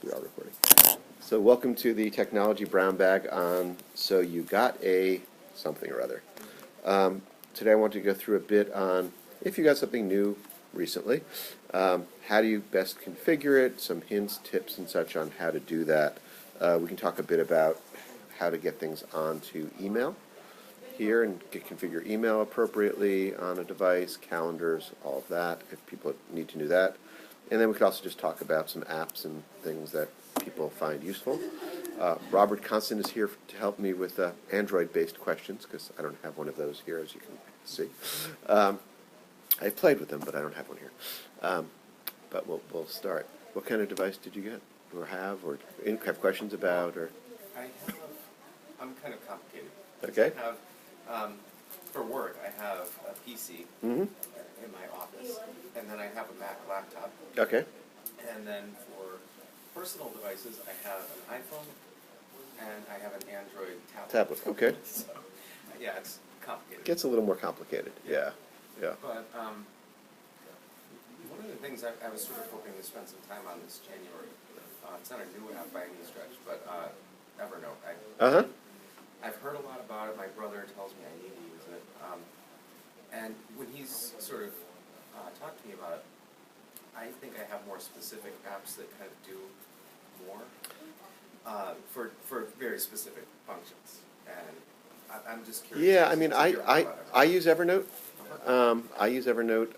Yes, we are recording. So welcome to the Technology Brown Bag on So You Got a Something or Other. Today I want to go through a bit on if you got something new recently, how do you best configure it, some hints, tips, and such on how to do that. We can talk a bit about how to get things onto email here and configure email appropriately on a device, calendars, all of that, if people need to know that. And then we could also just talk about some apps and things that people find useful. Robert Constant is here to help me with Android-based questions, because I don't have one of those here, as you can see. I've played with them, but I don't have one here. But we'll start. What kind of device did you get, or have questions about? Or I'm kind of complicated. Okay. I have, for work, I have a PC in my office, and then I have a Mac laptop. Okay. And then for personal devices, I have an iPhone, and I have an Android tablet. Okay. So, yeah, it's complicated. Gets a little more complicated. Yeah. But one of the things I was sort of hoping to spend some time on this January, it's not a new app by any stretch, but Evernote. I've heard a lot about it. My brother tells me I need to use it. And when he's sort of talked to me about it, I think I have more specific apps that kind of do more for very specific functions. And I'm just curious. Yeah, I mean, I use Evernote. I use Evernote,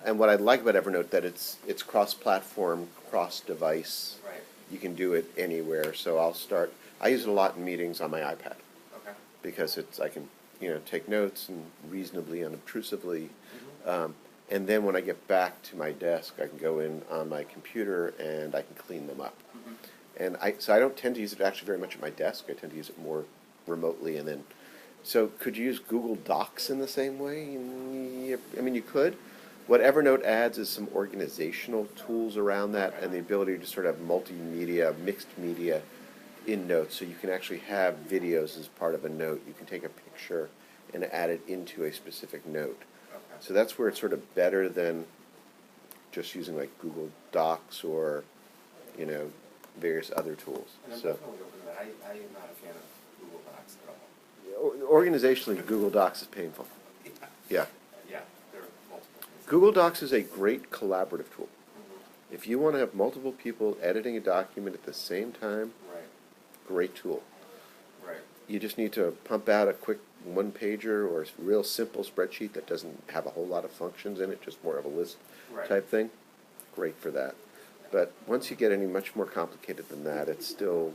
and what I like about Evernote that it's cross-platform, cross-device. Right. You can do it anywhere. So I use it a lot in meetings on my iPad. Okay. Because I can take notes and reasonably unobtrusively, and then when I get back to my desk, I can go in on my computer and I can clean them up. And so I don't tend to use it actually very much at my desk. I tend to use it more remotely, and then. So could you use Google Docs in the same way? I mean, you could. What Evernote adds is some organizational tools around that, and the ability to sort of have multimedia, mixed media in notes, so you can actually have videos as part of a note. You can take a picture and add it into a specific note. Okay. So that's where it's sort of better than just using like Google Docs or various other tools. And I'm So definitely open to that. I am not a fan of Google Docs at all. organizationally, Google Docs is painful. Yeah. Yeah, there are multiple things. Google Docs is a great collaborative tool. If you want to have multiple people editing a document at the same time, Right. great tool. Right. You just need to pump out a quick one-pager or a real simple spreadsheet that doesn't have a whole lot of functions in it, just more of a list type thing. Great for that. But once you get any much more complicated than that, it's still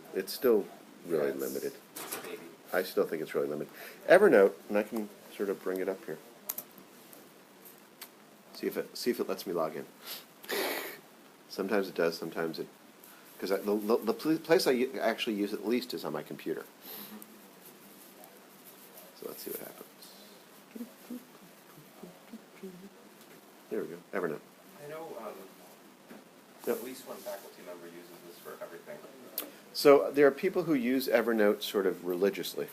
really limited. It's a baby. I still think it's really limited. Evernote, and I can sort of bring it up here. See if it lets me log in. Sometimes it does. Sometimes it, because the place I actually use it at least is on my computer. So let's see what happens. There we go. Evernote. I know Yep. at least one faculty member uses this for everything. So there are people who use Evernote sort of religiously,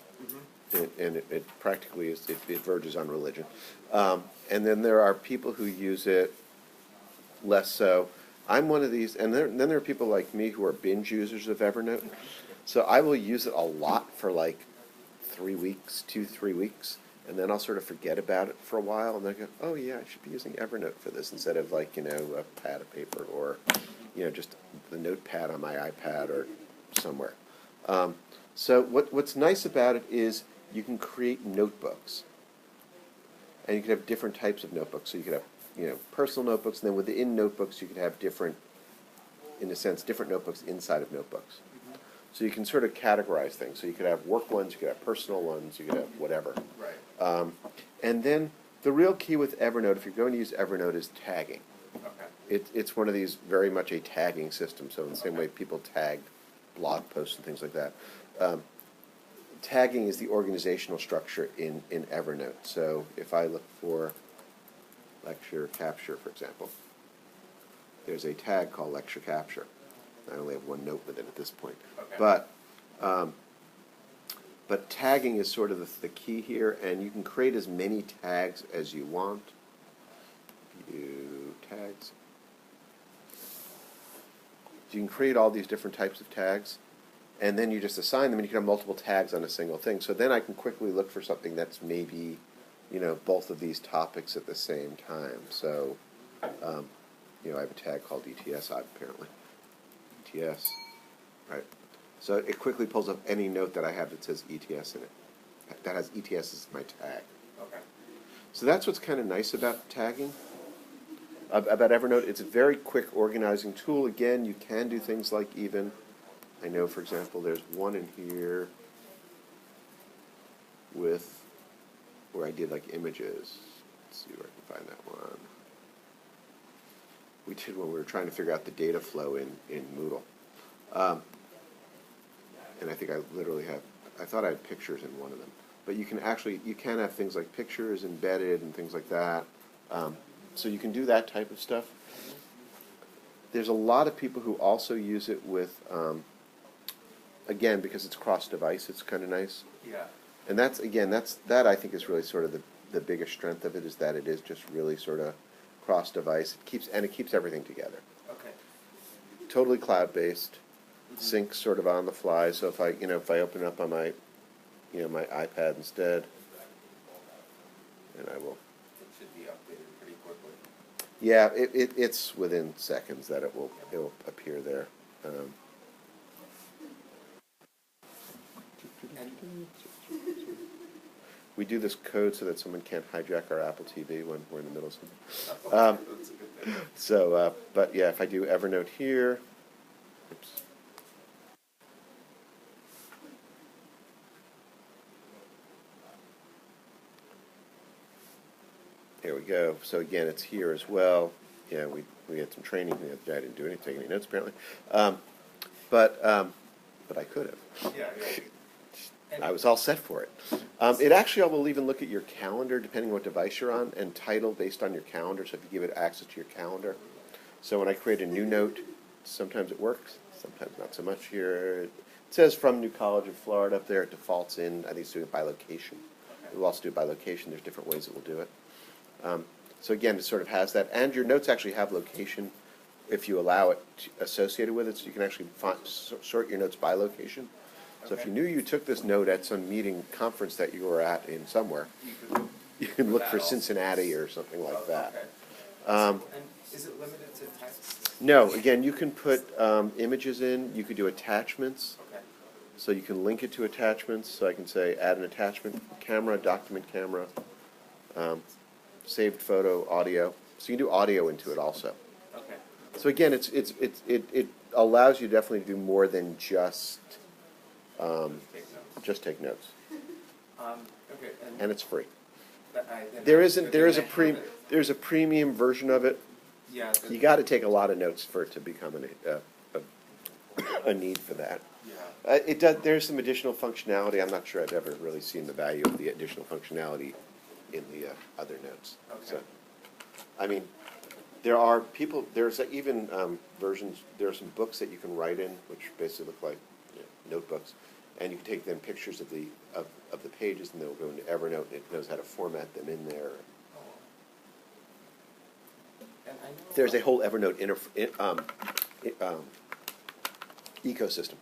and it practically it verges on religion. And then there are people who use it less so. I'm one of these, and then there are people like me who are binge users of Evernote. So I will use it a lot for like 3 weeks, 2-3 weeks, and then I'll sort of forget about it for a while, and then I go, oh yeah, I should be using Evernote for this instead of like a pad of paper or just the notepad on my iPad or somewhere. So what's nice about it is you can create notebooks, and you can have different types of notebooks. So you could have personal notebooks, and then within notebooks you could have different notebooks inside of notebooks. So you can sort of categorize things. So you could have work ones, you could have personal ones, you could have whatever. Right. And then the real key with Evernote, if you're going to use Evernote, is tagging. Okay. It's one of these very much a tagging system. So in the same way people tag blog posts and things like that. Tagging is the organizational structure in Evernote. So if I look for lecture capture, for example, there's a tag called lecture capture. I only have one note with it at this point. Okay. But tagging is sort of the key here, and you can create as many tags as you want. View tags. So you can create all these different types of tags, and then you just assign them, and you can have multiple tags on a single thing. So then I can quickly look for something that's maybe, both of these topics at the same time. So, I have a tag called ETS, apparently. ETS, right? So it quickly pulls up any note that I have that says ETS in it. That has ETS as my tag. Okay. So that's what's kind of nice about tagging. About Evernote, it's a very quick organizing tool. Again, you can do things like I know, for example, there's one in here where I did like images. Let's see where I can find that one. We did when we were trying to figure out the data flow in Moodle. And I think I literally I thought I had pictures in one of them. But you can have things like pictures embedded and things like that. So you can do that type of stuff. There's a lot of people who also use it with, again, because it's cross-device, it's kind of nice. Yeah. And that I think is really sort of the biggest strength of it, is that it is just really sort of cross-device. It keeps everything together. Okay. Totally cloud-based, syncs sort of on the fly. So if I open it up on my my iPad instead, and I will. It should be updated pretty quickly. Yeah, it's within seconds that it will appear there. We do this code so that someone can't hijack our Apple TV when we're in the middle of something. That's a good thing. So, but yeah, if I do Evernote here, oops. Here we go. So again, it's here as well. Yeah, we had some training the other day. I didn't do take any notes apparently, but I could have. Yeah. I was all set for it. It actually will even look at your calendar, depending on what device you're on, and title based on your calendar. So if you give it access to your calendar. So when I create a new note, sometimes it works, sometimes not so much here. It says from New College of Florida up there. It defaults in. I think it's doing it by location. It will also do it by location. There's different ways it will do it. So again, it sort of has that. And your notes actually have location if you allow it associated with it. So you can actually sort your notes by location. So if you knew you took this note at some conference that you were at in somewhere, you can look for Cincinnati or something like that. Okay. And is it limited to text? No, again, you can put images in. You could do attachments. Okay. So you can link it to attachments. So I can say add an attachment, camera, document camera, saved photo, audio. So you can do audio into it also. Okay. So again, it allows you definitely to do more than just take notes. Okay. And it's free. There's There's a premium version of it. Yeah. You got to take a lot of notes for it to become a need for that. Yeah. There's some additional functionality. I'm not sure I've ever really seen the value of the additional functionality in the other notes. Okay. So, I mean, there's even versions, there are some books that you can write in, which basically look like notebooks, and you can take then pictures of the pages, and they'll go into Evernote, and it knows how to format them in there. And I know There's a whole Evernote ecosystem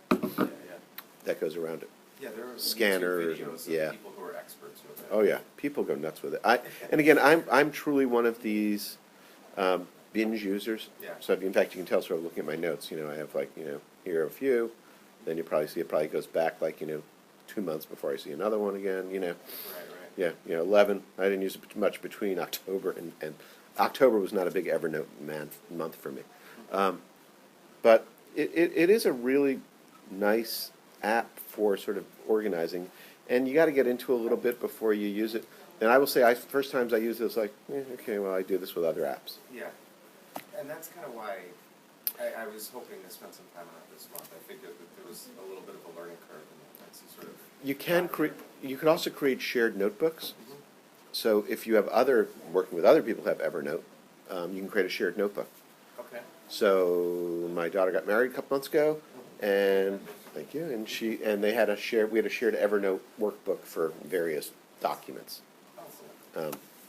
that goes around it. Yeah, there are Scanners, videos of yeah. people who are experts with it. Oh yeah, people go nuts with it. And again, I'm truly one of these binge users. Yeah. So in fact, you can tell sort of looking at my notes. I have here are a few. Then you probably see it probably goes back 2 months before I see another one again. Right. Yeah. 11. I didn't use it much between October and October was not a big Evernote month for me. But it is a really nice app for sort of organizing, and you got to get into a little bit before you use it. And I will say, first times I used it, was like, okay, well, I do this with other apps. Yeah, and that's kind of why I was hoping to spend some time on it this month. I figured that there was a little bit of a learning curve, and that's sort of. You could also create shared notebooks. Mm-hmm. So if you have working with other people who have Evernote, you can create a shared notebook. Okay. So my daughter got married a couple months ago, and thank you. And we had a shared Evernote workbook for various documents,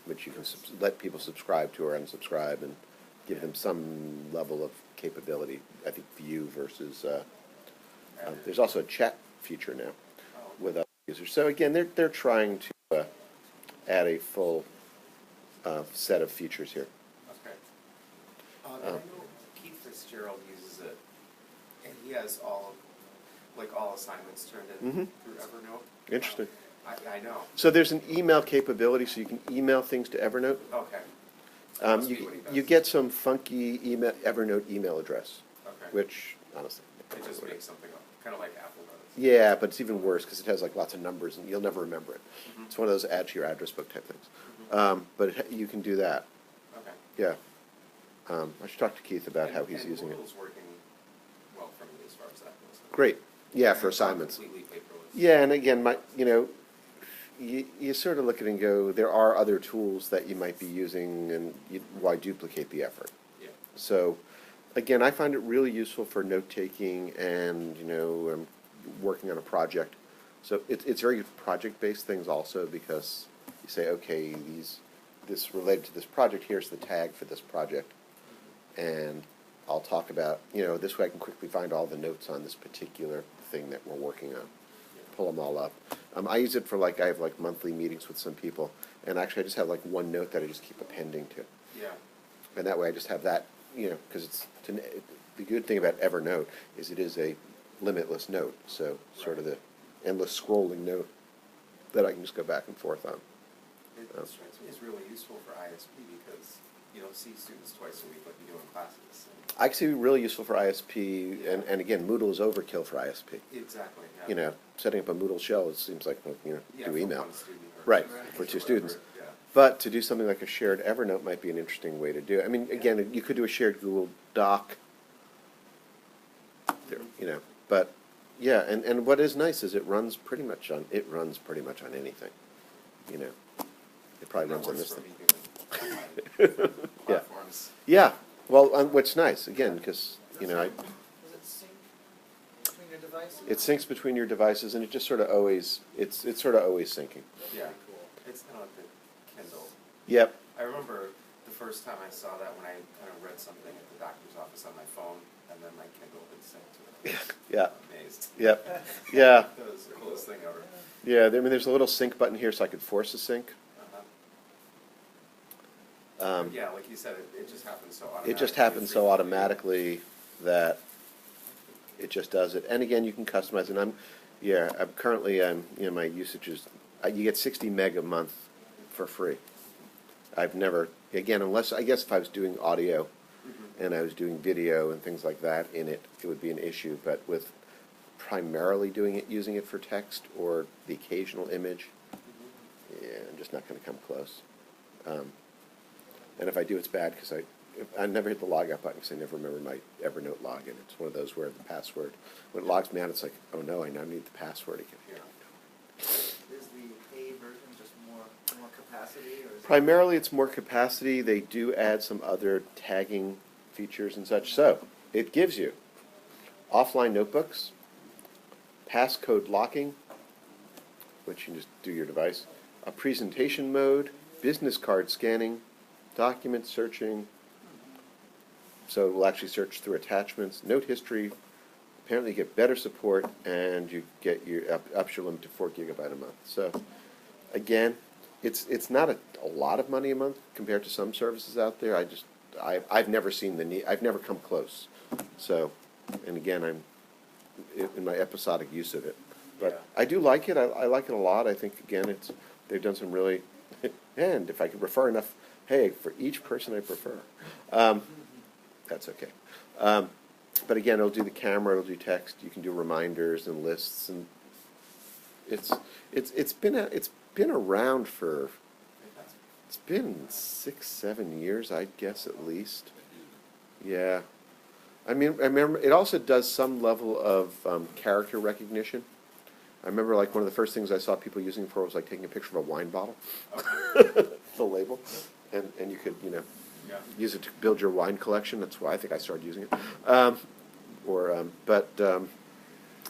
which you can let people subscribe to or unsubscribe, and give them some level of capability. I think view versus. There's also a chat feature now with other users. So again, they're trying to add a full set of features here. Okay. I know Keith Fitzgerald uses it, and he has all assignments turned in through Evernote. Interesting. I know. So there's an email capability, so you can email things to Evernote. Okay. You get some funky Evernote email address, Okay. which honestly, It just makes something up, kind of like Apple does. yeah, but it's even worse because it has like lots of numbers and you'll never remember it. Mm-hmm. It's one of those add to your address book type things. But you can do that. Okay. Yeah. I should talk to Keith about how he's using it. Moodle's working well for me as far as that goes. Great. Yeah, And for it's not assignments. completely paperless. Yeah, and again, you sort of look at it and go, there are other tools that you might be using, and why duplicate the effort? Yeah. So, again, I find it really useful for note-taking and, working on a project. So it's very project-based things also, because you say, okay, this related to this project, here's the tag for this project. And I'll talk about, this way I can quickly find all the notes on this particular thing that we're working on. Pull them all up. I use it for I have monthly meetings with some people, and actually I just have one note that I just keep appending to. Yeah. And that way I just have that, because the good thing about Evernote is it is a limitless note, so sort of the endless scrolling note that I can just go back and forth on. It strikes me as really useful for ISP because you don't see students twice a week like you do in classes. I can see really useful for ISP, and again, Moodle is overkill for ISP. Exactly. Yeah. Setting up a Moodle shell, it seems like, Yeah, do for email. one student or Right, two for two students, students. whatever, yeah. But to do something like a shared Evernote might be an interesting way to do it. I mean, again, you could do a shared Google Doc, but yeah, and what is nice is it runs pretty much on anything. It probably runs on this thing. Yeah. Platforms. Yeah, well, what's nice, again, because, Does it sync between your devices? it syncs between your devices, and it just sort of always, it's sort of always syncing. Yeah. Pretty cool. It's kind of like the Kindle. Yep, I remember the first time I saw that when I kind of read something at the doctor's office on my phone, and then my Kindle had synced to it. yeah, I'm amazed. yep, yeah, That was the coolest thing ever. yeah, I mean, there's a little sync button here, so I could force a sync. Yeah, like you said, it just happens so automatically. It just happens so automatically that it just does it. And again, you can customize it. I'm currently, my usage is, you get 60 meg a month for free. I've never, again, unless, I guess if I was doing audio and I was doing video and things like that in it, it would be an issue. But with primarily using it for text or the occasional image, yeah, I'm just not going to come close. And if I do, it's bad because I never hit the log out button because I never remember my Evernote login. It's one of those where the password, when it logs me out, it's like, oh no, I now need the password again. Yeah. Is the paid version just more capacity, or is Primarily, it's more capacity. They do add some other tagging features and such. So it gives you offline notebooks, passcode locking, which you can just do your device, a presentation mode, business card scanning, document searching, so it will actually search through attachments, note history. Apparently you get better support, and you get up your limit to 4 gigabyte a month. So again, it's not a lot of money a month compared to some services out there. I've never seen the need. I've never come close. So, and again, I'm in my episodic use of it, but Yeah. I do like it. I like it a lot. I think again, they've done some really, and if I could refer enough, hey, for each person I prefer, that's okay. But again, it'll do the camera, it'll do text. You can do reminders and lists, and it's been around for. It's been 6-7 years, I'd guess, at least. Yeah. I mean, I remember it also does some level of character recognition. I remember one of the first things I saw people using it for was taking a picture of a wine bottle, the label, and you could, Yeah. use it to build your wine collection. That's why I think I started using it. But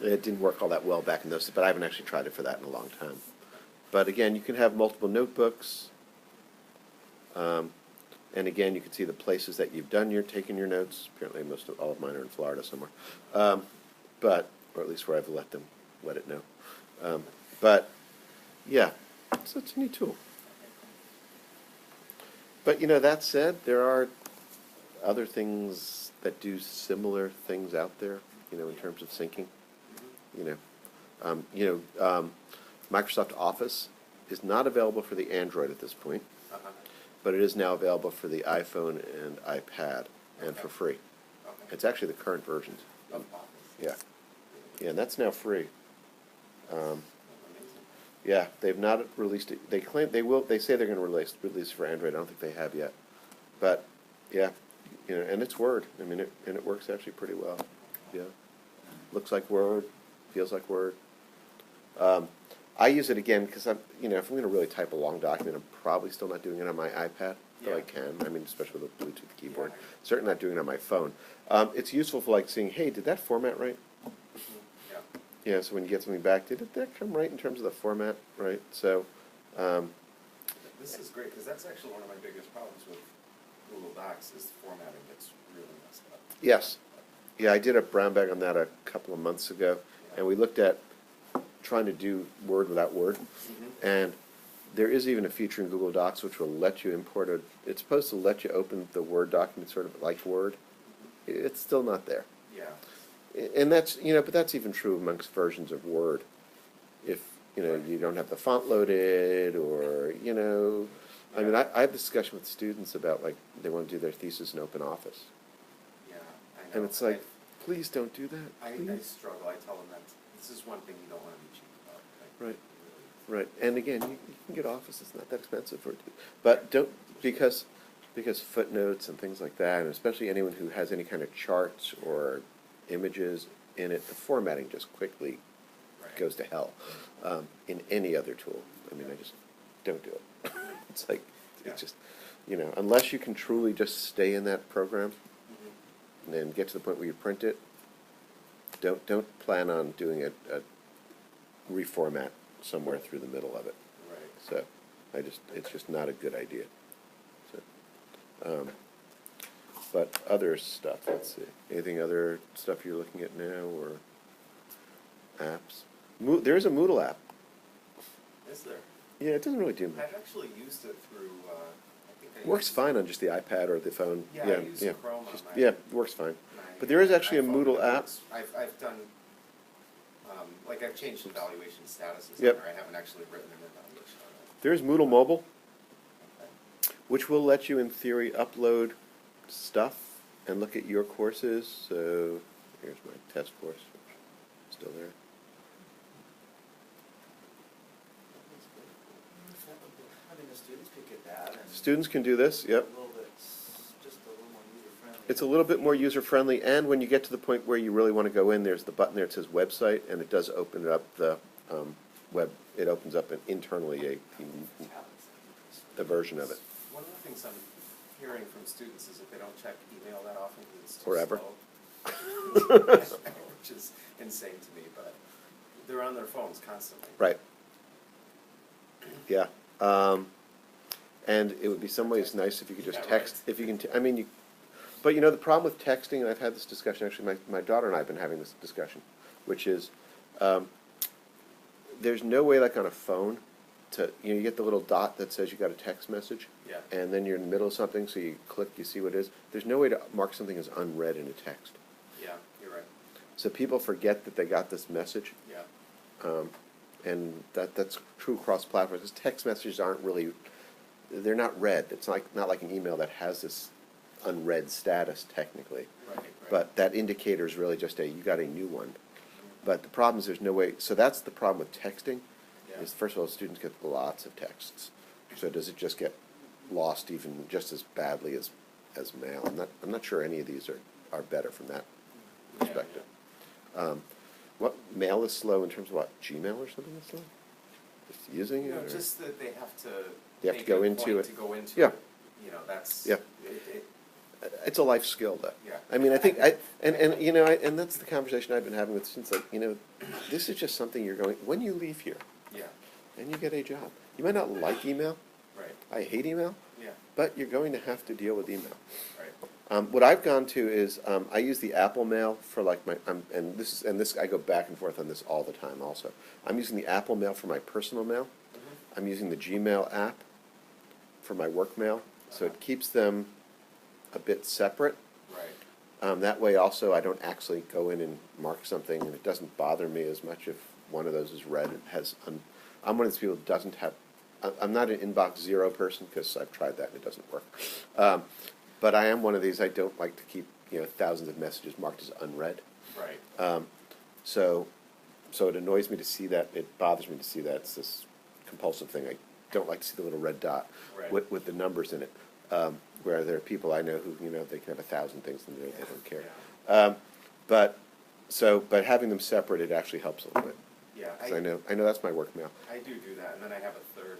it didn't work all that well back in those days, but I haven't actually tried it for that in a long time. But again, you can have multiple notebooks. And again, you can see the places that you've taken your notes. Apparently, all of mine are in Florida somewhere, or at least where I've let it know. But yeah, so it's a neat tool. But that said, there are other things that do similar things out there. In terms of syncing. Microsoft Office is not available for the Android at this point, but it is now available for the iPhone and iPad, and for free. It's actually the current versions. Yeah, and that's now free. Yeah, they've not released it. They claim they will. They say they're going to release it for Android. I don't think they have yet, but yeah, and it's Word. I mean, it works actually pretty well. Yeah, looks like Word, feels like Word. I use it again because if I'm going to really type a long document, I'm probably still not doing it on my iPad, though I can. I mean, especially with a Bluetooth keyboard. Certainly not doing it on my phone. It's useful for seeing, hey, did that format right? Yeah. So when you get something back, did that come right in terms of the format, right? So. This is great because that's actually one of my biggest problems with Google Docs is the formatting gets really messed up. Yes. Yeah, I did a brown bag on that a couple of months ago, and we looked at trying to do Word without Word, and there is even a feature in Google Docs which will let you import it's supposed to let you open the Word document sort of like Word. It's still not there. Yeah. And that's, but that's even true amongst versions of Word. If, you don't have the font loaded, or, I mean, I have discussion with students about, they want to do their thesis in Open Office. Yeah, I know. And it's like, please don't do that. I Please. struggle. I tell them that this is one thing you don't want to be cheap about. Right. Right. And again, you can get Office. It's not that expensive for it. But don't, because footnotes and things like that, and especially anyone who has any kind of charts or images in it, the formatting just quickly goes to hell. In any other tool. I mean, I just don't do it. It's like, it's just, unless you can truly just stay in that program and then get to the point where you print it, don't plan on doing a reformat somewhere through the middle of it. Right. So, it's just not a good idea. So, but other stuff, let's see. Anything other stuff you're looking at now, or apps? There is a Moodle app. Is there? Yeah, it doesn't really do much. I've actually used it through, Works fine on just the iPad or the phone. Yeah, I use Chrome on my... Yeah, it works fine. But there is actually a Moodle app. I've done, I've changed evaluation statuses Yep. there. I haven't actually written an evaluation on it. There is Moodle Mobile, Okay. which will let you, in theory, upload stuff and look at your courses. So here's my test course, still there. I mean, the students could get that. And Students can do this, yep. A little bit, just a little more user-friendly. It's a little bit more user-friendly, and when you get to the point where you really want to go in, there's the button there that says website, and it does open up the web. It opens up internally a version of it. One of the things I'm hearing from students is that they don't check email that often because it's too Forever. slow. Which is insane to me, but they're on their phones constantly. Right. Yeah. And it would be some ways nice if you could just text. Right. If you can, but the problem with texting, and I've had this discussion, actually, my daughter and I have been having this discussion, which is, there's no way, like on a phone, you get the little dot that says you got a text message, and then you're in the middle of something, so you click, you see what it is. There's no way to mark something as unread in a text. Yeah, you're right. So people forget that they got this message. Yeah. And that's true across platforms. Because text messages aren't really, they're not read. It's not like an email that has this unread status technically. Right. But that indicator is really just you got a new one. But the problem is there's no way. So that's the problem with texting. Yeah. Is first of all, students get lots of texts. So does it just get lost even just as badly as mail? I'm not sure any of these are better from that perspective. What mail is slow in terms of what? Gmail or something that's slow? Just using it? No, or? just that they have to. You have to make go a into point it. To go into Yeah. it. That's. Yeah. It, It's a life skill, though. Yeah. I mean, I think and that's the conversation I've been having with students. This is just something you're going when you leave here, yeah. and you get a job. You might not like email. Right. I hate email. Yeah. but you're going to have to deal with email. Right. What I've gone to is I use the Apple Mail for like my and this I go back and forth on this all the time. Also, I'm using the Apple Mail for my personal mail. I'm using the Gmail app for my work mail, so it keeps them a bit separate. Right. That way, also, I don't actually go in and mark something, and it doesn't bother me as much if one of those is red. It has. I'm one of those people who doesn't have. I'm not an inbox zero person because I've tried that and it doesn't work. But I am one of these. I don't like to keep thousands of messages marked as unread. Right. So it annoys me to see that. It bothers me to see that. It's this compulsive thing. I don't like to see the little red dot Right. with the numbers in it. Where there are people I know who they can have 1,000 things and they don't care. Yeah. But having them separate, it actually helps a little bit. Yeah. 'Cause I know that's my work mail. I do that, and then I have a third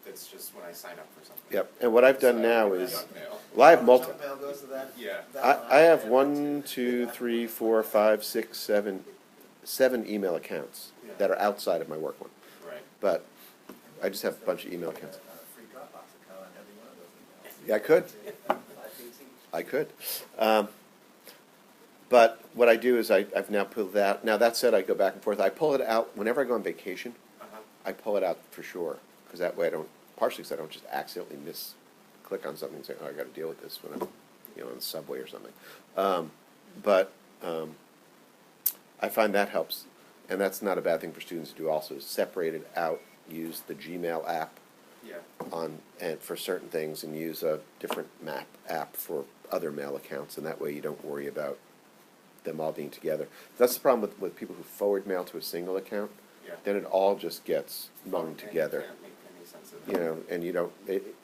that's just when I sign up for something. Yep. And what I've done So now I is, junk mail. well, I have multiple. Junk mail goes to that? Yeah. I have 1, 2, 3, 4, 5, 6, 7 email accounts Yeah. that are outside of my work one. Right. But I just have a bunch of email accounts. Free Dropbox account on every one of those emails. Yeah, I could. 5 gigs each. I could. But what I do is I've now pulled that. Now, that said, I go back and forth. I pull it out whenever I go on vacation. Uh-huh. I pull it out for sure, because that way partially because I don't just accidentally click on something and say, oh, I got to deal with this when I'm, on the subway or something. But I find that helps, and that's not a bad thing for students to do also, is separate it out, use the Gmail app Yeah. and for certain things, and use a different map app for other mail accounts, and that way you don't worry about them all being together. That's the problem with people who forward mail to a single account. Yeah. Then it all just gets mung And together. You can't make any sense of it. And you don't,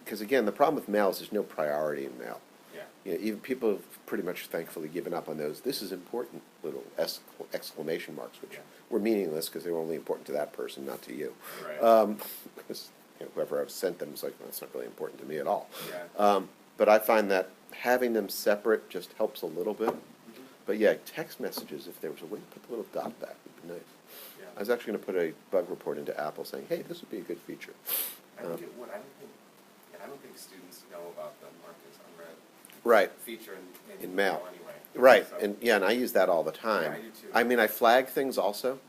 because again, the problem with mail is there's no priority in mail. Yeah. Even people have pretty much thankfully given up on those. This is important little exclamation marks, which Yeah. were meaningless because they were only important to that person, not to you. Right. Because whoever I've sent them is like, well, that's not really important to me at all. Yeah. But I find that having them separate just helps a little bit. Mhm. But yeah, text messages, if there was a way to put the little dot back, would be nice. Yeah. I was actually going to put a bug report into Apple saying, hey, this would be a good feature. I don't think students know about the mark as unread Right. feature in In mail. anyway. Right, So- and I use that all the time. Yeah, I do too. I mean, I flag things also,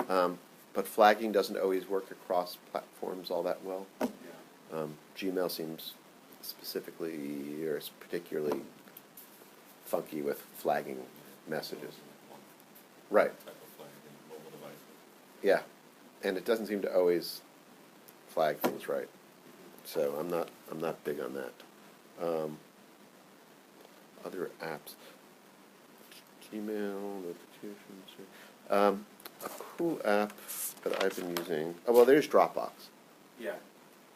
Mhm. but flagging doesn't always work across platforms all that well. Yeah. Gmail seems specifically or particularly funky with flagging messages. Right. Yeah, and it doesn't seem to always flag things right. So I'm not big on that. Other apps, Gmail notifications. A cool app that I've been using. Oh well, there's Dropbox, Yeah.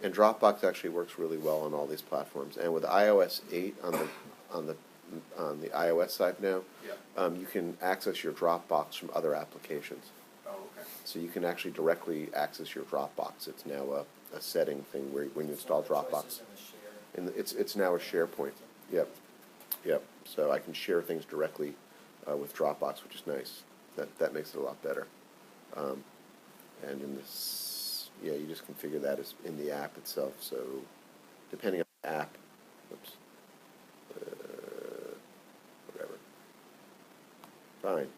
and Dropbox actually works really well on all these platforms. And with iOS 8 on the iOS side now, Yeah. you can access your Dropbox from other applications. Oh, okay. So you can actually directly access your Dropbox. It's now a setting thing where when you install Dropbox, and it's now a SharePoint. Yep. So I can share things directly with Dropbox, which is nice. That makes it a lot better. And in this, you just configure that as in the app itself. So depending on the app, oops, whatever. Fine,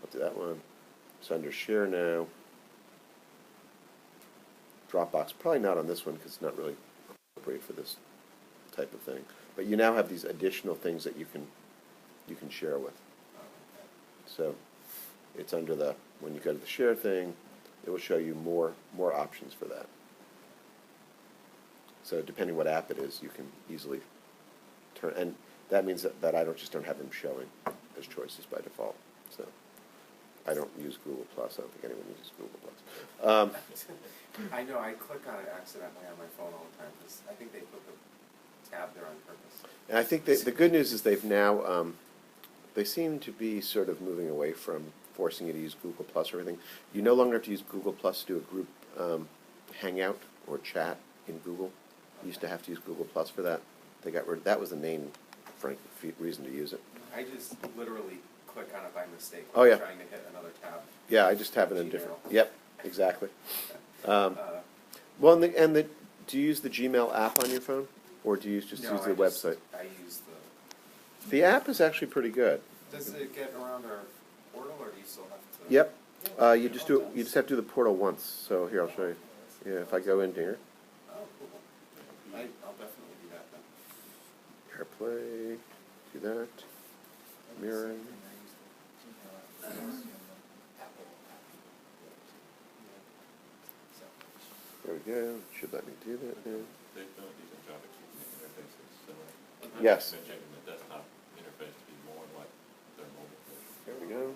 I'll do that one. It's under Share now. Dropbox, probably not on this one because it's not really appropriate for this type of thing. But you now have these additional things that you can share with. Oh, okay. So it's under when you go to the Share thing, it will show you more options for that. So depending what app it is, you can easily turn, and that means that I don't have them showing as choices by default. So I don't use Google Plus. I don't think anyone uses Google Plus. I know, I click on it accidentally on my phone all the time, because I think they put the tab there on purpose. And I think the good news is they've now, they seem to be sort of moving away from forcing you to use Google Plus or everything. You no longer have to use Google Plus to do a group hangout or chat in Google. You used to have to use Google Plus for that. They got rid of that. Was the main, reason to use it. I just literally click on it by mistake Oh, when yeah. I'm trying to hit another tab. Yeah, I just have it in Gmail. different. Yep, exactly. Uh, Well, do you use the Gmail app on your phone? or do you just No, use the I website? I use The app is actually pretty good. does it get around our portal, or do you still have to? Yep. You just do it. You just have to do the portal once. So here, I'll show you. Yeah, if I go in here, Oh, cool. I'll definitely do that then. AirPlay, do that, mirroring. There we go. Should let me do that now. They don't use a JavaScript interfaces, so Yes. they're changing the desktop interface to be more like their mobile version. There we go.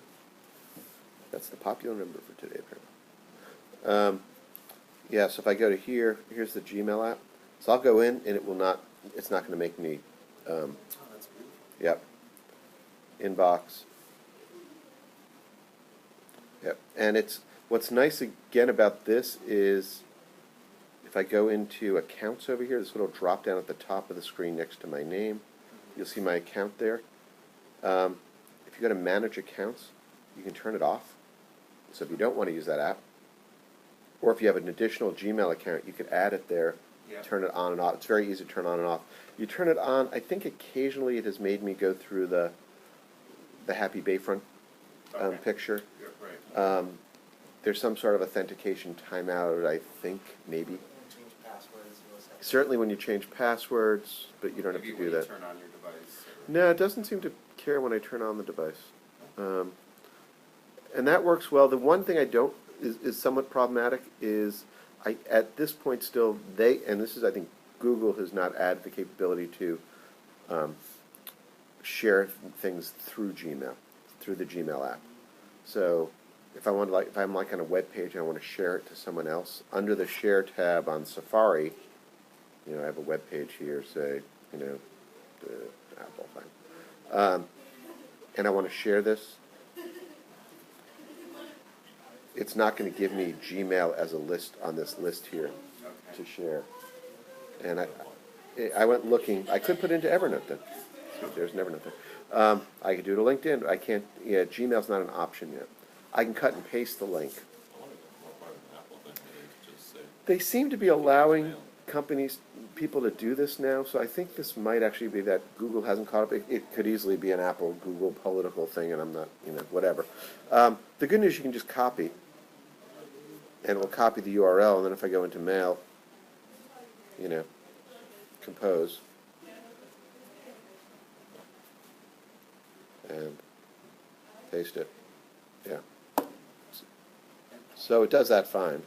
That's the popular number for today, apparently. Yeah, so if I go to here, here's the Gmail app. So I'll go in, and it will not. It's not going to make me. Oh, that's beautiful. Yep. Inbox. Yep. And it's what's nice again about this is if I go into accounts over here, this little drop down at the top of the screen next to my name, you'll see my account there. If you go to manage accounts, you can turn it off. So if you don't want to use that app, or if you have an additional Gmail account, you could add it there, Yeah. turn it on and off. It's very easy to turn on and off. You turn it on, I think occasionally it has made me go through the Happy Bayfront Okay. picture. Yeah, right. There's some sort of authentication timeout, I think, maybe. Change passwords, you'll set- Certainly when you change passwords, but you don't have Maybe to when do you that. turn on your device. Or... No, it doesn't seem to care when I turn on the device. And that works well. The one thing I don't is somewhat problematic is I at this point still and this is I think Google has not added the capability to share things through Gmail, through the Gmail app. So if I'm like on a web page and I want to share it to someone else, under the Share tab on Safari, I have a web page here, say, the Apple thing, and I want to share this. It's not going to give me Gmail as a list on this list here Okay. to share. And I went looking. I could put it into Evernote then. See, there's an Evernote there. I could do it to LinkedIn. I can't. Yeah, Gmail's not an option yet. I can cut and paste the link. I wonder if it's more part of an Apple thing than it is just say. They seem to be allowing people to do this now. So I think this might actually be that Google hasn't caught up. It could easily be an Apple Google political thing, and I'm not. Whatever. The good news, you can just copy. And it will copy the URL, and then if I go into Mail, compose, and paste it. Yeah. So it does that fine.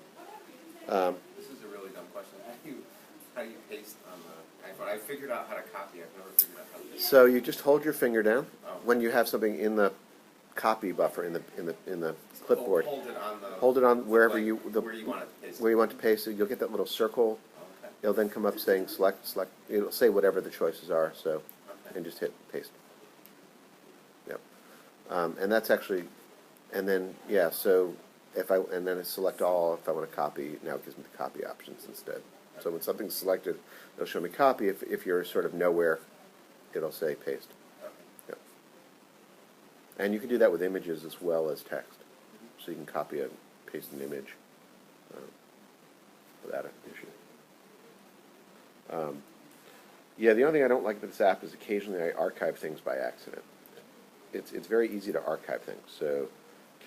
This is a really dumb question. How do you paste on the iPhone? I figured out how to copy. I've never figured out how to paste. So you just hold your finger down Oh. when you have something in the copy buffer in the clipboard. Hold it on the. Hold it on wherever where you want it to paste. where you want to paste it. You'll get that little circle. Okay. It'll then come up saying select. It'll say whatever the choices are. So, Okay. and just hit paste. Yep. And that's actually, and then so and then I select all. If I want to copy, now it gives me the copy options instead. So when something's selected, it'll show me copy. If you're sort of nowhere, it'll say paste. Okay. Yep. And you can do that with images as well as text. So you can copy and paste an image without an issue. The only thing I don't like about this app is occasionally I archive things by accident. It's very easy to archive things. So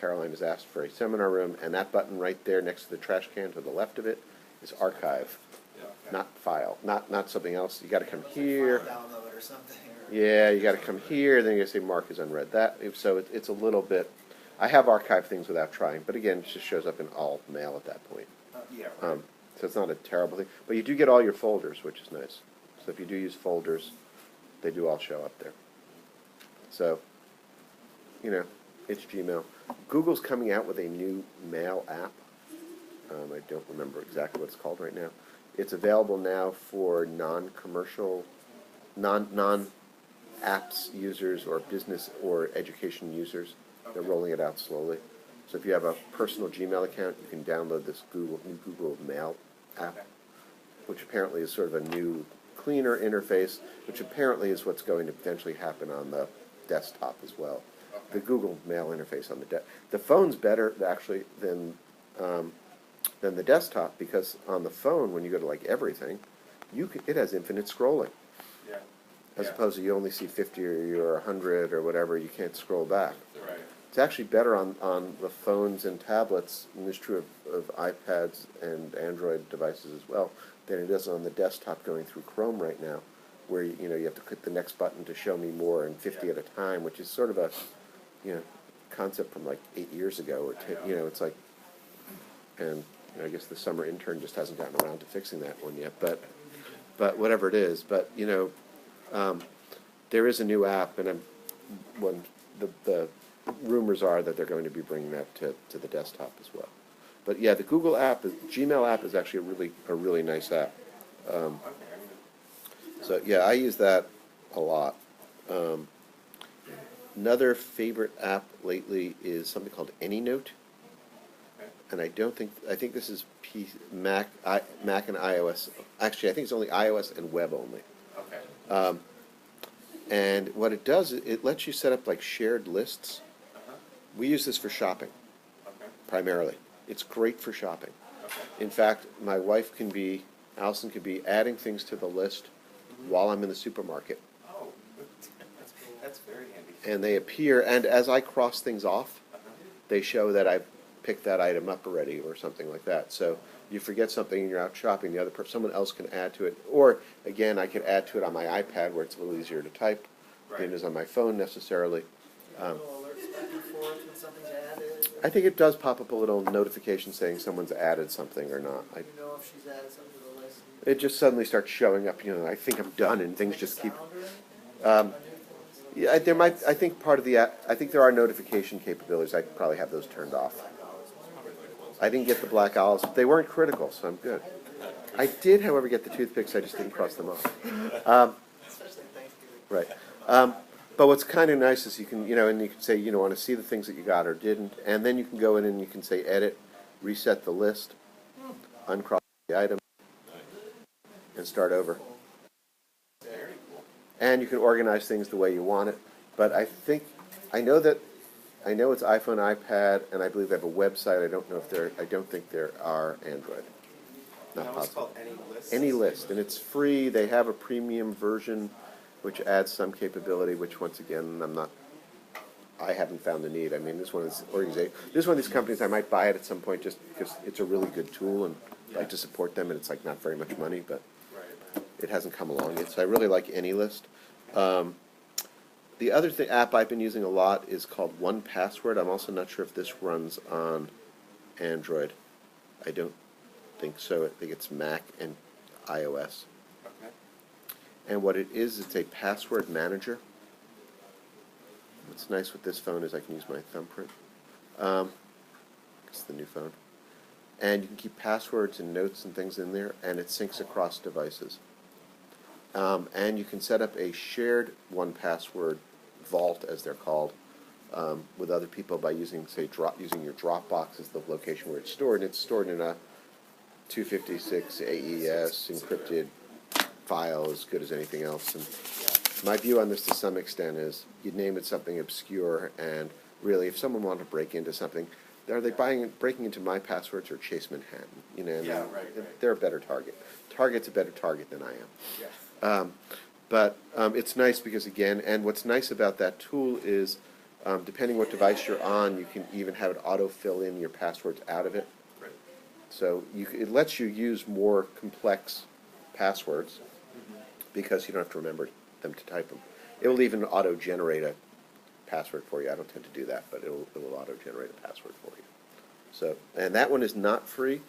Caroline has asked for a seminar room, and that button right there next to the trash can to the left of it is archive, Yeah. Okay. not file, not something else. You got to come here. Download or something. Or Yeah, you got to come here. Then you got to say mark is unread. So it's a little bit. I have archived things without trying, but again, it just shows up in all mail at that point. Yeah. Right. So it's not a terrible thing. But you do get all your folders, which is nice. So if you do use folders, they do all show up there. So, it's Gmail. Google's coming out with a new mail app. I don't remember exactly what it's called right now. It's available now for non-commercial, non-apps users or business or education users. They're Okay. rolling it out slowly. So if you have a personal Gmail account, you can download this new Google Mail app, Okay. which apparently is sort of a new, cleaner interface, which apparently is what's going to potentially happen on the desktop as well. Okay. The Google Mail interface on the phone's better actually than the desktop, because on the phone when you go to like everything, it has infinite scrolling. Yeah. As Yeah. opposed to you only see 50 or 100 or whatever, you can't scroll back. Right. It's actually better on the phones and tablets, and it's true of iPads and Android devices as well, than it is on the desktop going through Chrome right now, where you have to click the next button to show me more and 50 Yeah. at a time, which is sort of a concept from like 8 years ago or I know. it's like, and I guess the summer intern just hasn't gotten around to fixing that one yet, but whatever it is, but there is a new app, and the rumors are that they're going to be bringing that to the desktop as well. But yeah, the Gmail app is actually a really nice app. Okay. So yeah, I use that a lot. Another favorite app lately is something called AnyNote, Okay. and I think this is Mac and iOS. Actually, I think it's only iOS and web only. Okay. And what it does, it lets you set up like shared lists. Uh-huh. We use this for shopping Okay. primarily. It's great for shopping. Okay. In fact, my wife Allison could be adding things to the list while I'm in the supermarket. Oh, that's very handy. And they appear, and as I cross things off, Uh-huh. they show that I've picked that item up already or something like that. So you forget something and you're out shopping, someone else can add to it. Or, again, I could add to it on my iPad where it's a little easier to type than it is on my phone necessarily. Little alerts back and forth when something's added. I think it does pop up a little notification saying someone's added something or not. You know if she's added something to the list. It just suddenly starts showing up, I think I'm done, and things just keep... Sound or anything? Um, Yeah, I think part of I think there are notification capabilities. I probably have those turned off. I didn't get the black olives. They weren't critical, so I'm good. I did, however, get the toothpicks. I just didn't cross them off. Especially Thanksgiving. Right. But what's kind of nice is you can, and you can say, want to see the things that you got or didn't, and then you can go in and you can say edit, reset the list, uncross the item, and start over. Very cool. And you can organize things the way you want it. But I know it's iPhone, iPad, and I believe they have a website. I don't think there are Android. Not Now it's possible. called AnyList. AnyList, and it's free. They have a premium version, which adds some capability. Which, once again, I haven't found the need. I mean, this one is organization. This one of these companies, I might buy it at some point just because it's a really good tool, and I'd like to support them. And it's like not very much money, but Right. it hasn't come along yet. So I really like AnyList. The other app I've been using a lot is called 1Password. I'm also not sure if this runs on Android. I don't think so. I think it's Mac and iOS. Okay. And what it is, it's a password manager. What's nice with this phone is I can use my thumbprint. It's the new phone. And you can keep passwords and notes and things in there, and it syncs across devices. And you can set up a shared 1Password vault, as they're called, with other people by using, say, using your Dropbox as the location where it's stored. And it's stored in a 256 AES encrypted file, as good as anything else. And my view on this, to some extent, is you'd name it something obscure, and really, if someone wanted to break into something, are they breaking into my passwords or Chase Manhattan? Yeah, right. They're a better target. Target's a better target than I am. Yeah. But it's nice because, again, and what's nice about that tool is, depending what device you're on, you can even have it auto-fill in your passwords out of it. Right. So it lets you use more complex passwords because you don't have to remember them to type them. It will even auto-generate a password for you. I don't tend to do that, but it will auto-generate a password for you. So, and that one is not free.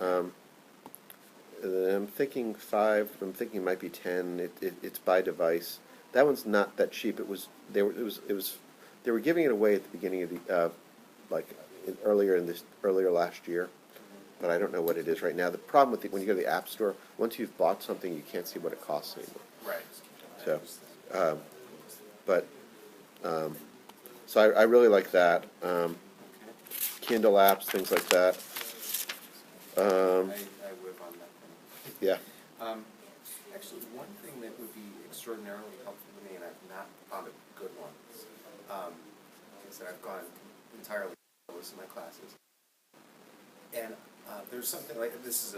I'm thinking 5. I'm thinking it might be 10. It's by device. That one's not that cheap. They were giving it away at the beginning of the earlier last year, but I don't know what it is right now. The problem with when you go to the App Store, once you've bought something, you can't see what it costs anymore. Right. So, so I really like that. Kindle apps, things like that. I whip on that thing. Yeah. Actually, one thing that would be extraordinarily helpful to me, and I've not found a good one, is that I've gone entirely in my classes. And there's something like, this is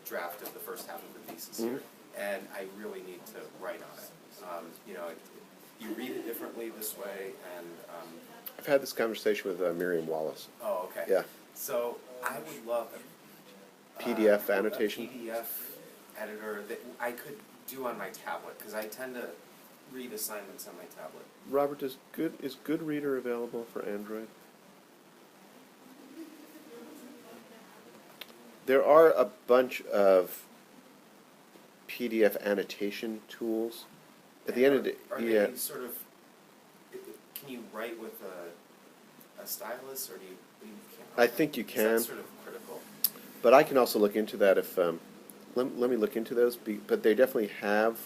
draft of the first half of the thesis Mhm. here, and I really need to write on it. You know, you read it differently this way, and I've had this conversation with Miriam Wallace. oh, okay. Yeah. So I would love PDF annotation? a PDF editor that I could do on my tablet, because I tend to read assignments on my tablet. Robert, is Goodreader available for Android? There are a bunch of PDF annotation tools. At the end of the Are yeah, they sort of, can you write with a stylus, or do you can't? I think you Is can, that sort of critical? but I can also look into that if let me look into those. But they definitely have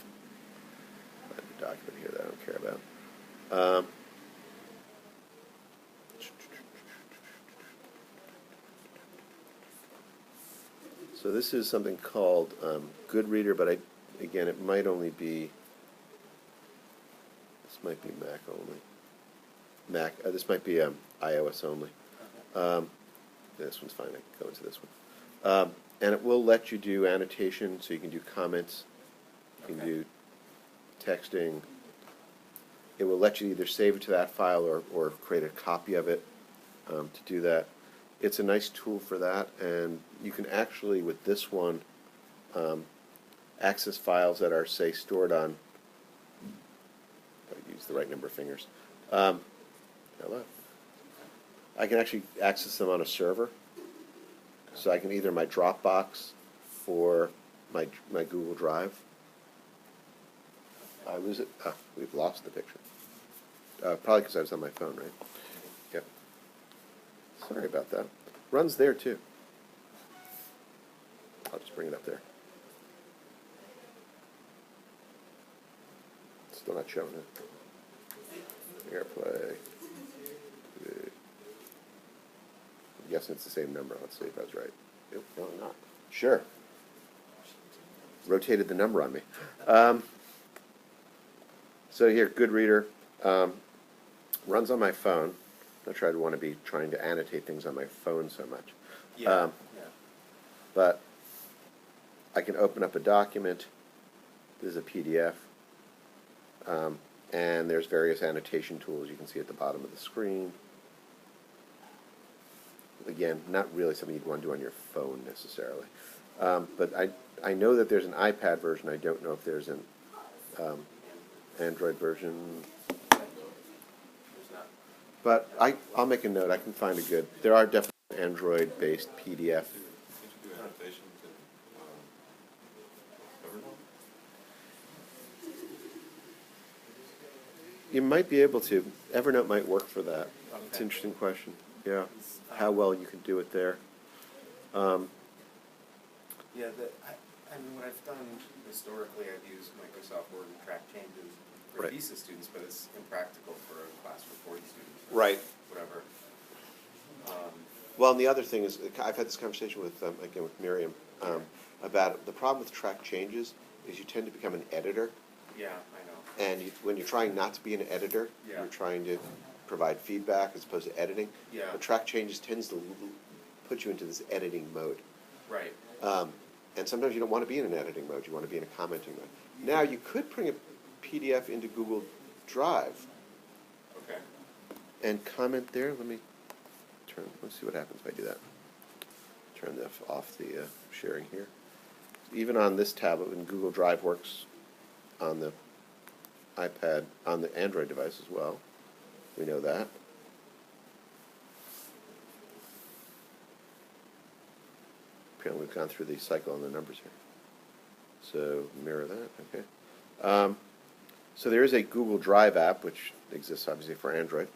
a document here that I don't care about. So this is something called Goodreader, but again, it might only be. This might be Mac only. This might be iOS only. This one's fine. I can go into this one, and it will let you do annotation, so you can do comments, you can Okay. do texting. It will let you either save it to that file or create a copy of it to do that. It's a nice tool for that, and you can actually, with this one, access files that are, say, stored on, if I use the right number of fingers, hello. I can actually access them on a server, so I can either my Dropbox or my Google Drive. I lose it. Ah, we've lost the picture. Probably because I was on my phone, right? Yep. Sorry about that. Runs there too. I'll just bring it up there. Still not showing it. AirPlay. I'm guessing it's the same number. Let's see if I was right. Nope, no, I'm not. Sure. Rotated the number on me. So here, Goodreader. Runs on my phone. Not sure I'd want to be trying to annotate things on my phone so much. Yeah, yeah. But I can open up a document. This is a PDF. And there's various annotation tools you can see at the bottom of the screen. Again, not really something you'd want to do on your phone necessarily. But I know that there's an iPad version. I don't know if there's an Android version. There's not. But I'll make a note. I can find a good. There are definitely Android-based PDF. Can't you do annotations in Evernote? You might be able to. Evernote might work for that. It's an Okay. interesting question. Yeah. How well you can do it there. Yeah, I mean, what I've done historically, I've used Microsoft Word and track changes for Right. thesis students, but it's impractical for a class for 40 students. Right. Whatever. Well, and the other thing is, I've had this conversation with, again, with Miriam, about the problem with track changes is you tend to become an editor, Yeah, I know. and when you're trying not to be an editor, Yeah. you're trying to provide feedback as opposed to editing. Yeah. But track changes tends to put you into this editing mode. Right. And sometimes you don't want to be in an editing mode, you want to be in a commenting mode. Now, you could bring a PDF into Google Drive Okay. and comment there. Let's see what happens if I do that. Turn off the sharing here. Even on this tablet, when Google Drive works on the iPad, on the Android device as well. We know that. Apparently we've gone through the cycle on the numbers here. So mirror that, okay. So there is a Google Drive app, which exists obviously for Android.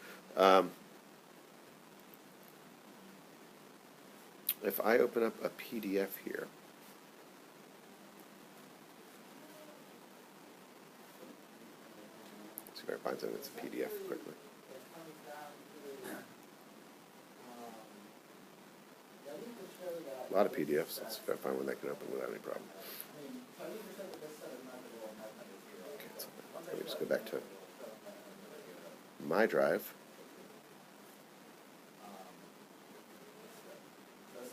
If I open up a PDF here, let's see if I can find something that's a PDF quickly. A lot of PDFs. Let's see if I find one that can open without any problem. Okay, so let me just go back to my drive.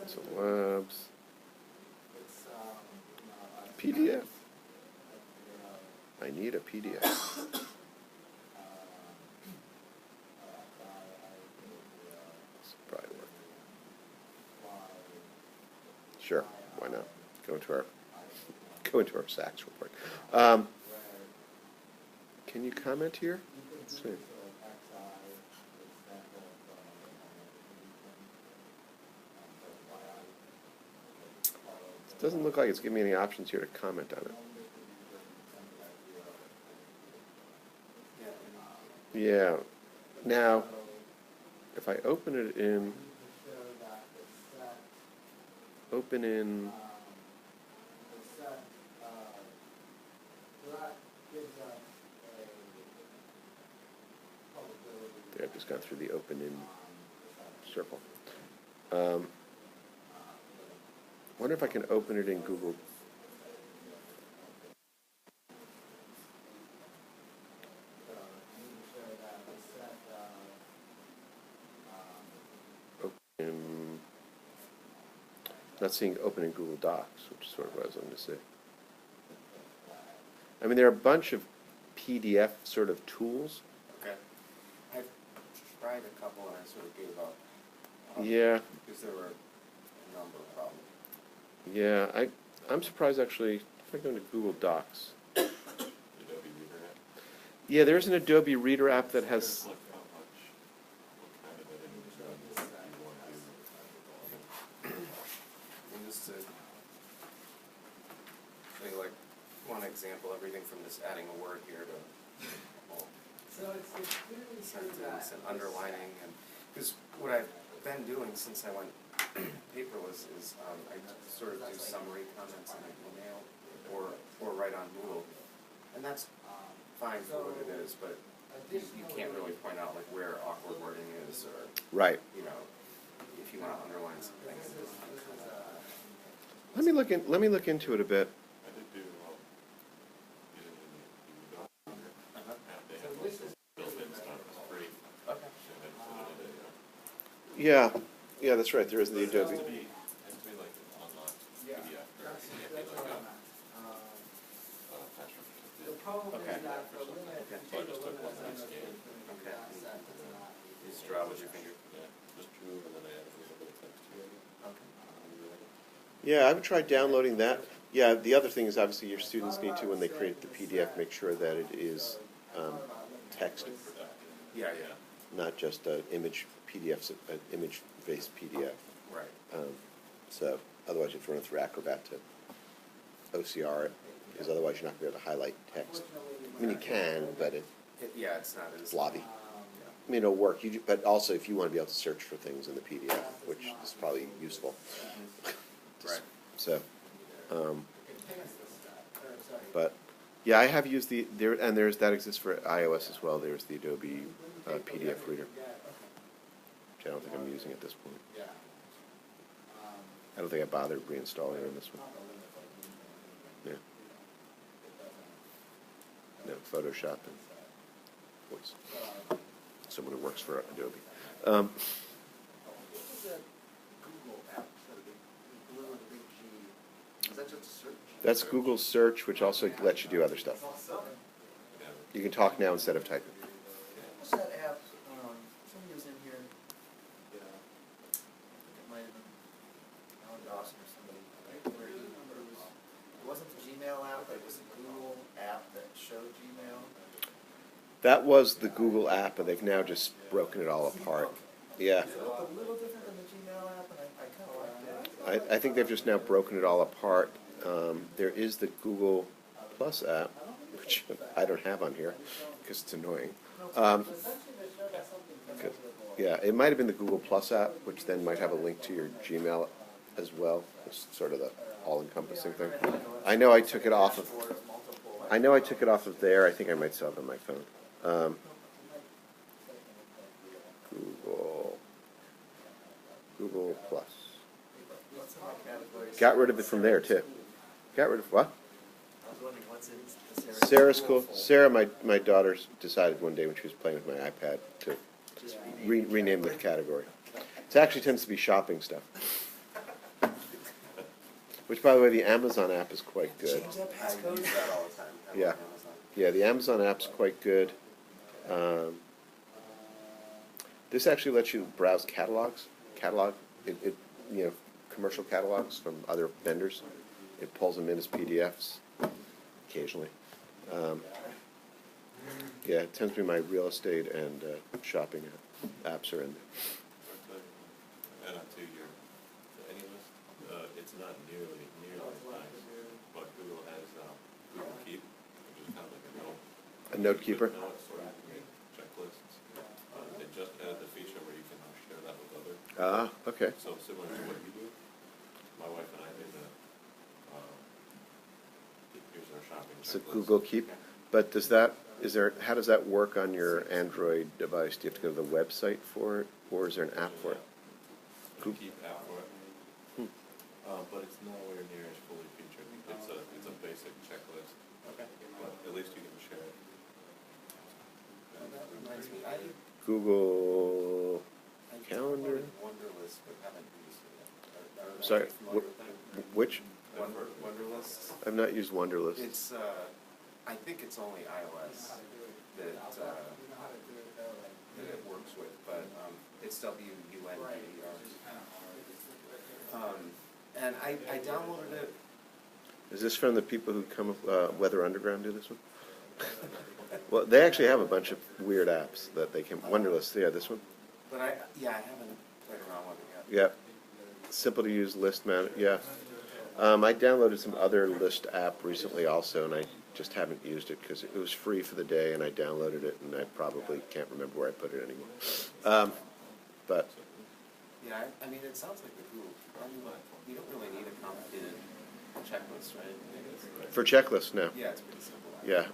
So labs. PDF. I need a PDF. This will probably work. Sure, why not? Go into our SACS report. Can you comment here? Let's see. It doesn't look like it's giving me any options here to comment on it. Yeah. Now, if I open it in, yeah, I've just gone through the open in circle. Wonder if I can open it in Google. Not seeing open in Google Docs, which is sort of what I was looking to see. I mean, there are a bunch of PDF sort of tools. Okay. I've tried a couple and I sort of gave up. Yeah. Because there were a number of problems. Yeah, I'm surprised actually, if I go into Google Docs. Adobe Reader app. Yeah, there's an Adobe Reader app that has. Just like how much, what kind of editing you want to do. And just to say, like, one example, everything from this adding a word here to, well, sentence and underlining, and because what I've been doing since I went paperless is I sort of do summary comments in an email or write on Google, and that's fine for what it is, but you can't really point out like where awkward wording is, or Right. you know, if you want to underline something. Let me look into it a bit. I did do, using the Adobe Reader app, they have lots of built-in stuff, it's free. Okay. And then put it in there. Yeah, that's right. There is the Adobe. It has to be like an online PDF, or it can't be like a attachment to the Okay. So I just took one and scanned. Okay. You just draw with your finger. Yeah, just drew and then I added a little bit of text to it. Yeah, I would try downloading that. Yeah, the other thing is obviously your students need to, when they create the PDF, make sure that it is text, Yeah, not just an image PDF, an image-based PDF. right. So otherwise you have to run it through Acrobat to OCR it, because otherwise you're not going to be able to highlight text. I mean, you can, but Yeah, it's not as it's blobby. Yeah. I mean, it'll work, but also if you want to be able to search for things in the PDF, which is probably useful. Right. So, but yeah, I have used that exists for iOS as well. There's the Adobe PDF Reader, which I don't think I'm using at this point. I don't think I bothered reinstalling on this one. Yeah. No, Photoshop and voice. Someone who works for Adobe. That's Google Search, which also lets you do other stuff. You can talk now instead of typing. What's that app, somebody was in here, it might have been Alan Dawson or somebody, where it wasn't the Gmail app, but it was the Google app that showed Gmail. That was the Google app, but they've now just broken it all apart. Yeah. It looked a little different than the Gmail app, and I kind of liked it. I think they've just now broken it all apart. There is the Google Plus app, which I don't have on here because it's annoying. Yeah, it might have been the Google Plus app, which then might have a link to your Gmail as well. It's sort of the all-encompassing thing. I know I took it off of. There. I think I might still have it on my phone. Google Plus. Got rid of it from there too. Got rid of what? I was wondering what's in Sarah's cool. Sarah, my daughter, decided one day when she was playing with my iPad to rename the category. It actually tends to be shopping stuff. Which, by the way, the Amazon app is quite good. Change that I passcode. use that all the time. I Yeah. love Amazon. Yeah, the Amazon app's quite good. This actually lets you browse commercial catalogs from other vendors. It pulls them in as PDFs occasionally. Yeah, it tends to be my real estate and shopping apps are in there. Add on to your, any list, it's not nearly as nice, but Google has, Google Keep, which is kind of like a note. A note keeper? Notes or checklists. They just added the feature where you can share that with others. Ah, okay. So similar to what you do, my wife and I did that. Here's our shopping So checklist. Google Keep, but how does that work on your Android device? Do you have to go to the website for it, or is there an app for it? There's a Keep app for it. But it's nowhere near as fully featured. It's a basic checklist. Okay. But at least you can share it. That reminds me, Google I Calendar? downloaded Wunderlist, but haven't used it yet. Are Sorry, you familiar with that? which? Wunderlist? I've not used Wunderlist. It's, I think it's only iOS that it works with, but it's WUNDER. And I downloaded it. Is this from the people who come up, Weather Underground do this one? Well, they actually have a bunch of weird apps that they can, Wunderlist, yeah, this one? But I haven't played around with it yet. Yep. Simple to use list man, yeah. I downloaded some other list app recently also, and I just haven't used it because it was free for the day, and I downloaded it, and I probably can't remember where I put it anymore. But Yeah, I mean, it sounds like the Google. You don't really need a complicated checklist, right? for checklists, no. Yeah, it's pretty simple. Yeah.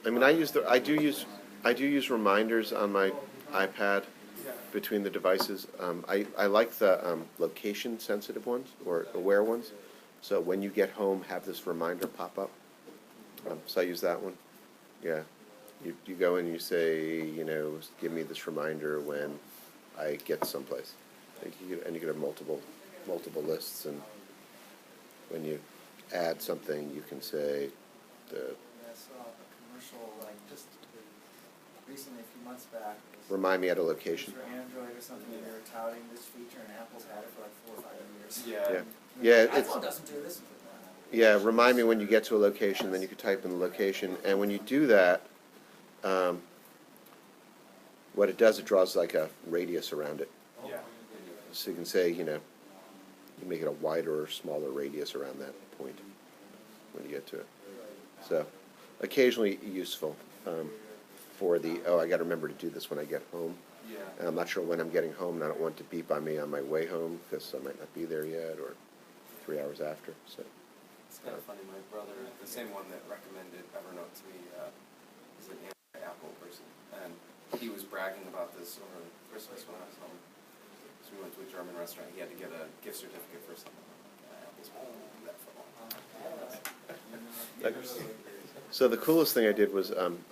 I mean, I do use reminders on my iPad Yeah. between the devices. I like the location-sensitive ones or aware ones. So when you get home, have this reminder pop up. So I use that one. Yeah. You go in and you say, give me this reminder when I get someplace. And you can have multiple lists. And when you add something, you can say the I saw a commercial, like, just recently, a few months back. It was remind me at a location. for Android or something, and they were touting this feature, and Apple's had it for like 4 or 5 years. Yeah. Yeah, it's, iPhone doesn't do this. yeah, remind me when you get to a location, then you can type in the location, and when you do that, what it does, it draws like a radius around it. Yeah. So you can say, you make it a wider or smaller radius around that point when you get to it. So, occasionally useful for I gotta remember to do this when I get home. Yeah. And I'm not sure when I'm getting home, and I don't want it to beep on me on my way home, because I might not be there yet, or 3 hours after, so. It's kind of funny. My brother, the same one that recommended Evernote to me, is an anti-Apple person, and he was bragging about this over Christmas when I was home. So we went to a German restaurant. He had to get a gift certificate for something. Apple's been doing that for a long time. So the coolest thing I did was on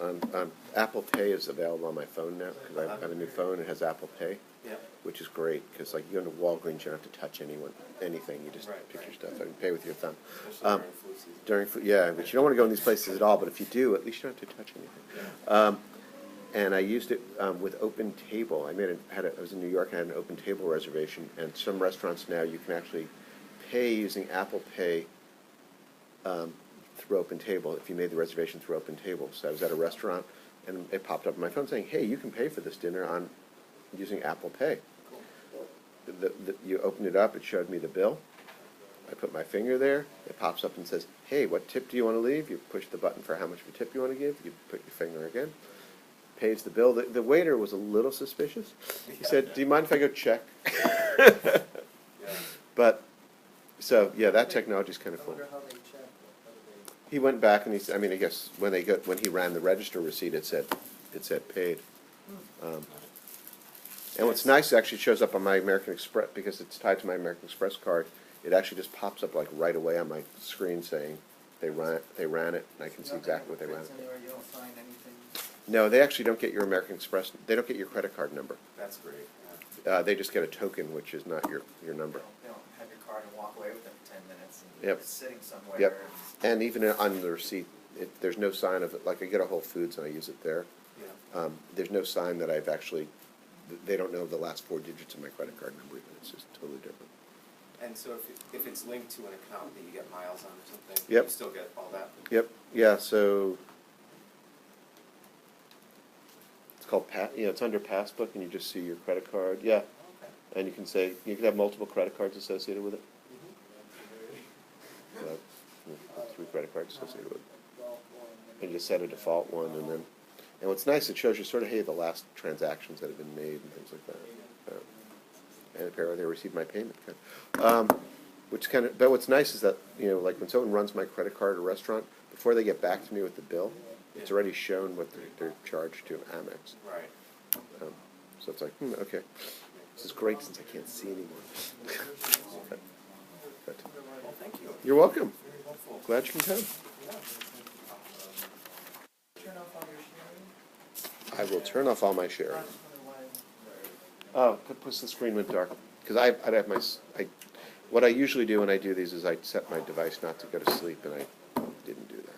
Apple Pay is available on my phone now, because I've got a new phone and it has Apple Pay, Yeah. which is great, because like you go into Walgreens, you don't have to touch anything, you just Right, pick your right. stuff. I can pay with your thumb. Especially during flu season. Yeah, but you don't want to go in these places at all, but if you do, at least you don't have to touch anything. And I used it with Open Table. I was in New York and I had an Open Table reservation, and some restaurants now you can actually pay using Apple Pay through Open Table if you made the reservation through Open Table. So I was at a restaurant and it popped up on my phone saying, hey, you can pay for this dinner using Apple Pay. You opened it up, it showed me the bill. I put my finger there, it pops up and says, hey, what tip do you want to leave? You push the button for how much of a tip you want to give, you put your finger again, pays the bill. The waiter was a little suspicious. He said, do you mind if I go check? Yeah. But, so, yeah, that technology's kind of I cool. wonder how they check. How do they? He went back and I guess when he ran the register receipt, it said paid. And what's nice, it actually shows up on my American Express, because it's tied to my American Express card. It actually just pops up like right away on my screen saying they ran it, and I can see exactly what they ran. Nothing anywhere, you don't find anything. No, they actually don't get your American Express. They don't get your credit card number. That's great. Yeah. They just get a token, which is not your number. They don't have your card and walk away with it in 10 minutes, and Yep. it's sitting somewhere. Yep. And even on the receipt, there's no sign of it, like I get a Whole Foods and I use it there. Yeah. There's no sign that I've actually, they don't know the last 4 digits of my credit card number even, it's just totally different. And so if it's linked to an account that you get miles on or something, Yep. you still get all that? Yep, yeah, so it's called it's under Passbook and you just see your credit card, yeah. Okay. And you can say, you can have multiple credit cards associated with it. Mhm. 3 credit cards associated with it. And you just set a default one and then, and what's nice, it shows you sort of, hey, the last transactions that have been made and things like that. And apparently they received my payment. Which kind of, but what's nice is that, like when someone runs my credit card at a restaurant, before they get back to me with the bill, it's already shown what they're charged to Amex. Right. So it's like, okay, this is great since I can't see anymore. But Well, thank you. you're welcome. Very helpful. Glad you can come. Yeah. Turn off all your sharing? I will turn off all my sharing. I just wonder why. Oh, push the screen went dark. Because I'd have what I usually do when I do these is I set my device not to go to sleep, and I didn't do that.